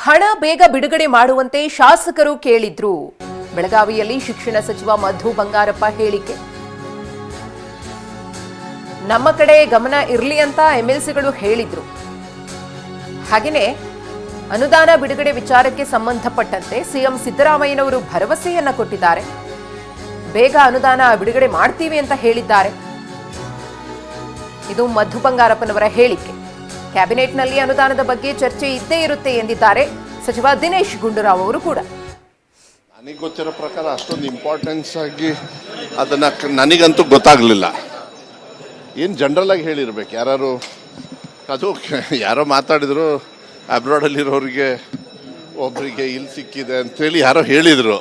ಹಣ ಬೇಗ ಬಿಡುಗಡೆ ಮಾಡುವಂತೆ ಶಾಸಕರು ಕೇಳಿದ್ರು. ಬೆಳಗಾವಿಯಲ್ಲಿ ಶಿಕ್ಷಣ ಸಚಿವ ಮಧು ಬಂಗಾರಪ್ಪ ಹೇಳಿಕೆ. ನಮ್ಮ ಕಡೆ ಗಮನ ಇರಲಿ ಅಂತ ಎಂಎಲ್ಸಿಗಳು ಹೇಳಿದ್ರು. ಹಾಗೆಯೇ ಅನುದಾನ ಬಿಡುಗಡೆ ವಿಚಾರಕ್ಕೆ ಸಂಬಂಧಪಟ್ಟಂತೆ ಸಿಎಂ ಸಿದ್ದರಾಮಯ್ಯನವರು ಭರವಸೆಯನ್ನ ಕೊಟ್ಟಿದ್ದಾರೆ. ಬೇಗ ಅನುದಾನ ಬಿಡುಗಡೆ ಮಾಡ್ತೀವಿ ಅಂತ ಹೇಳಿದ್ದಾರೆ. ಇದು ಮಧು ಬಂಗಾರಪ್ಪನವರ ಹೇಳಿಕೆ. ಕ್ಯಾಬಿನೆಟ್ನಲ್ಲಿ ಅನುದಾನದ ಬಗ್ಗೆ ಚರ್ಚೆ ಇದ್ದೇ ಇರುತ್ತೆ ಎಂದಿದ್ದಾರೆ ಸಚಿವ ದಿನೇಶ್ ಗುಂಡೂರಾವ್ ಅವರು ಕೂಡ. ನನಗೆ ಗೊತ್ತಿರೋ ಪ್ರಕಾರ ಅಷ್ಟೊಂದು ಇಂಪಾರ್ಟೆನ್ಸ್ ಆಗಿ ಅದನ್ನ ನನಗಂತೂ ಗೊತ್ತಾಗಲಿಲ್ಲ. ಏನು ಜನರಲ್ ಆಗಿ ಹೇಳಿರ್ಬೇಕು. ಅದು ಯಾರೋ ಮಾತಾಡಿದ್ರು, ಅಬ್ರಾಡಲ್ಲಿರೋರಿಗೆ ಒಬ್ಬರಿಗೆ ಇಲ್ಲಿ ಸಿಕ್ಕಿದೆ ಅಂತೇಳಿ ಯಾರೋ ಹೇಳಿದರು.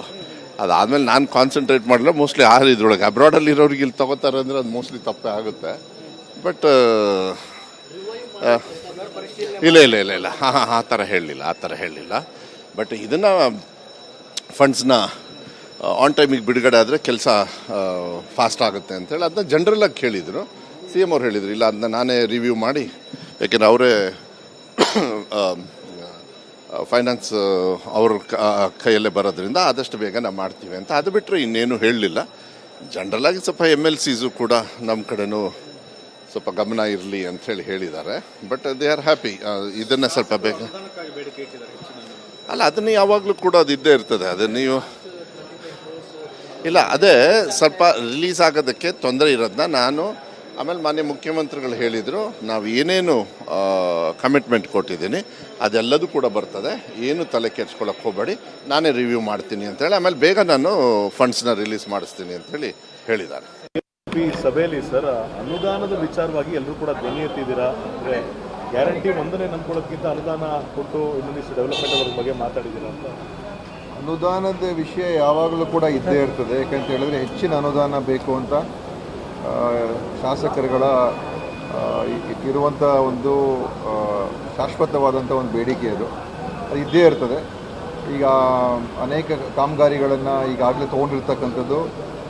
ಅದಾದಮೇಲೆ ನಾನು ಕಾನ್ಸಂಟ್ರೇಟ್ ಮಾಡಲ್ಲ. ಮೋಸ್ಟ್ಲಿ ಇದ್ರೊಳಗೆ ಅಬ್ರಾಡಲ್ಲಿರೋರಿಗೆ ಇಲ್ಲಿ ತಗೋತಾರೆ ಅಂದರೆ ಅದು ಮೋಸ್ಟ್ಲಿ ತಪ್ಪೇ ಆಗುತ್ತೆ. ಬಟ್ ಇಲ್ಲ ಆ ಥರ ಹೇಳಲಿಲ್ಲ. ಬಟ್ ಇದನ್ನು ಫಂಡ್ಸ್ನ ಆನ್ ಟೈಮಿಗೆ ಬಿಡುಗಡೆ ಆದರೆ ಕೆಲಸ ಫಾಸ್ಟ್ ಆಗುತ್ತೆ ಅಂತೇಳಿ ಅದನ್ನ ಜನರಲಾಗಿ ಕೇಳಿದರು. ಸಿ ಎಮ್ ಅವ್ರು ಹೇಳಿದರು, ಇಲ್ಲ ಅದನ್ನ ನಾನೇ ರಿವ್ಯೂ ಮಾಡಿ, ಯಾಕೆಂದರೆ ಅವರೇ ಫೈನಾನ್ಸ್ ಅವ್ರ ಕೈಯಲ್ಲೇ ಬರೋದ್ರಿಂದ ಆದಷ್ಟು ಬೇಗ ನಾವು ಮಾಡ್ತೀವಿ ಅಂತ. ಅದು ಬಿಟ್ಟರೆ ಇನ್ನೇನು ಹೇಳಲಿಲ್ಲ. ಜನರಲಾಗಿ ಸ್ವಲ್ಪ MLCಸು ಕೂಡ ನಮ್ಮ ಕಡೆನೂ ಸ್ವಲ್ಪ ಗಮನ ಇರಲಿ ಅಂಥೇಳಿ ಹೇಳಿದ್ದಾರೆ. But they are happy. ಇದನ್ನು ಸ್ವಲ್ಪ ಬೇಗ ಅದನ್ನು ಯಾವಾಗಲೂ ಕೂಡ ಅದು ಇದ್ದೇ ಇರ್ತದೆ. ಅದು ನೀವು ಇಲ್ಲ, ಅದೇ ಸ್ವಲ್ಪ ರಿಲೀಸ್ ಆಗೋದಕ್ಕೆ ತೊಂದರೆ ಇರೋದನ್ನ ನಾನು ಆಮೇಲೆ ಮಾನ್ಯ ಮುಖ್ಯಮಂತ್ರಿಗಳು ಹೇಳಿದರು, ನಾವು ಏನೇನು ಕಮಿಟ್ಮೆಂಟ್ ಕೊಟ್ಟಿದ್ದೀನಿ ಅದೆಲ್ಲದೂ ಕೂಡ ಬರ್ತದೆ, ಏನು ತಲೆ ಕೆಡ್ಸ್ಕೊಳ್ಳೋಕೆ ಹೋಗಬೇಡಿ, ನಾನೇ ರಿವ್ಯೂ ಮಾಡ್ತೀನಿ ಅಂತೇಳಿ ಆಮೇಲೆ ಬೇಗ ನಾನು ಫಂಡ್ಸ್ನ ರಿಲೀಸ್ ಮಾಡಿಸ್ತೀನಿ ಅಂತೇಳಿ ಹೇಳಿದ್ದಾರೆ. ಈ ಸಭೆಯಲ್ಲಿ ಸರ್ ಅನುದಾನದ ವಿಚಾರವಾಗಿ ಎಲ್ಲರೂ ಕೂಡ ಧ್ವನಿ ಎತ್ತಿದ್ದೀರಾ. ಅಂದರೆ ಗ್ಯಾರಂಟಿ ಒಂದನೇ ನಂಬ್ಕೊಳ್ಳೋದಕ್ಕಿಂತ ಅನುದಾನ ಕೊಟ್ಟು ಇನ್ನೊಂದಿಷ್ಟು ಡೆವಲಪ್ಮೆಂಟ್ ಬಗ್ಗೆ ಮಾತಾಡಿದ್ದೀರಾ ಅಂತ. ಅನುದಾನದ ವಿಷಯ ಯಾವಾಗಲೂ ಕೂಡ ಇದ್ದೇ ಇರ್ತದೆ. ಯಾಕಂತ ಹೇಳಿದ್ರೆ ಹೆಚ್ಚಿನ ಅನುದಾನ ಬೇಕು ಅಂತ ಶಾಸಕರುಗಳ ಇರುವಂಥ ಒಂದು ಶಾಶ್ವತವಾದಂಥ ಒಂದು ಬೇಡಿಕೆ ಅದು ಇದ್ದೇ ಇರ್ತದೆ. ಈಗ ಅನೇಕ ಕಾಮಗಾರಿಗಳನ್ನು ಈಗಾಗಲೇ ತೊಗೊಂಡಿರ್ತಕ್ಕಂಥದ್ದು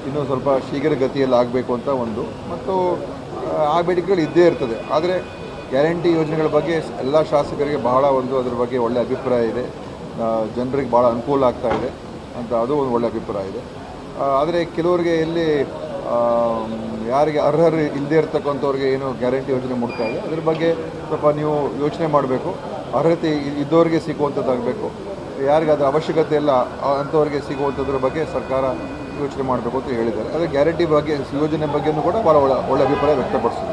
ಇನ್ನೂ ಸ್ವಲ್ಪ ಶೀಘ್ರಗತಿಯಲ್ಲಿ ಆಗಬೇಕು ಅಂತ ಒಂದು, ಮತ್ತು ಆ ಬೇಡಿಕೆಗಳು ಇದ್ದೇ ಇರ್ತದೆ. ಆದರೆ ಗ್ಯಾರಂಟಿ ಯೋಜನೆಗಳ ಬಗ್ಗೆ ಎಲ್ಲ ಶಾಸಕರಿಗೆ ಬಹಳ ಅದರ ಬಗ್ಗೆ ಒಳ್ಳೆಯ ಅಭಿಪ್ರಾಯ ಇದೆ. ಜನರಿಗೆ ಭಾಳ ಅನುಕೂಲ ಆಗ್ತಾ ಇದೆ ಅಂತ ಅದು ಒಂದು ಒಳ್ಳೆಯ ಅಭಿಪ್ರಾಯ ಇದೆ. ಆದರೆ ಕೆಲವರಿಗೆ ಎಲ್ಲಿ ಯಾರಿಗೆ ಅರ್ಹರು ಇಲ್ಲದೇ ಇರ್ತಕ್ಕಂಥವ್ರಿಗೆ ಏನು ಗ್ಯಾರಂಟಿ ಯೋಜನೆ ಮುಟ್ತಾ ಇದೆ, ಅದ್ರ ಬಗ್ಗೆ ಸ್ವಲ್ಪ ನೀವು ಯೋಚನೆ ಮಾಡಬೇಕು. ಅರ್ಹತೆ ಇದ್ದವ್ರಿಗೆ ಸಿಗುವಂಥದ್ದಾಗಬೇಕು. ಯಾರಿಗೆ ಅದು ಅವಶ್ಯಕತೆ ಇಲ್ಲ ಅಂಥವ್ರಿಗೆ ಸಿಗುವಂಥದ್ರ ಬಗ್ಗೆ ಸರ್ಕಾರ ಯೋಚನೆ ಮಾಡಬೇಕು ಅಂತ ಹೇಳಿದ್ದಾರೆ. ಅದೇ ಗ್ಯಾರಂಟಿ ಬಗ್ಗೆ ಯೋಜನೆ ಬಗ್ಗೆಯೂ ಕೂಡ ಭಾಳ ಒಳ್ಳೆ ಅಭಿಪ್ರಾಯ ವ್ಯಕ್ತಪಡಿಸಿದ್ದಾರೆ.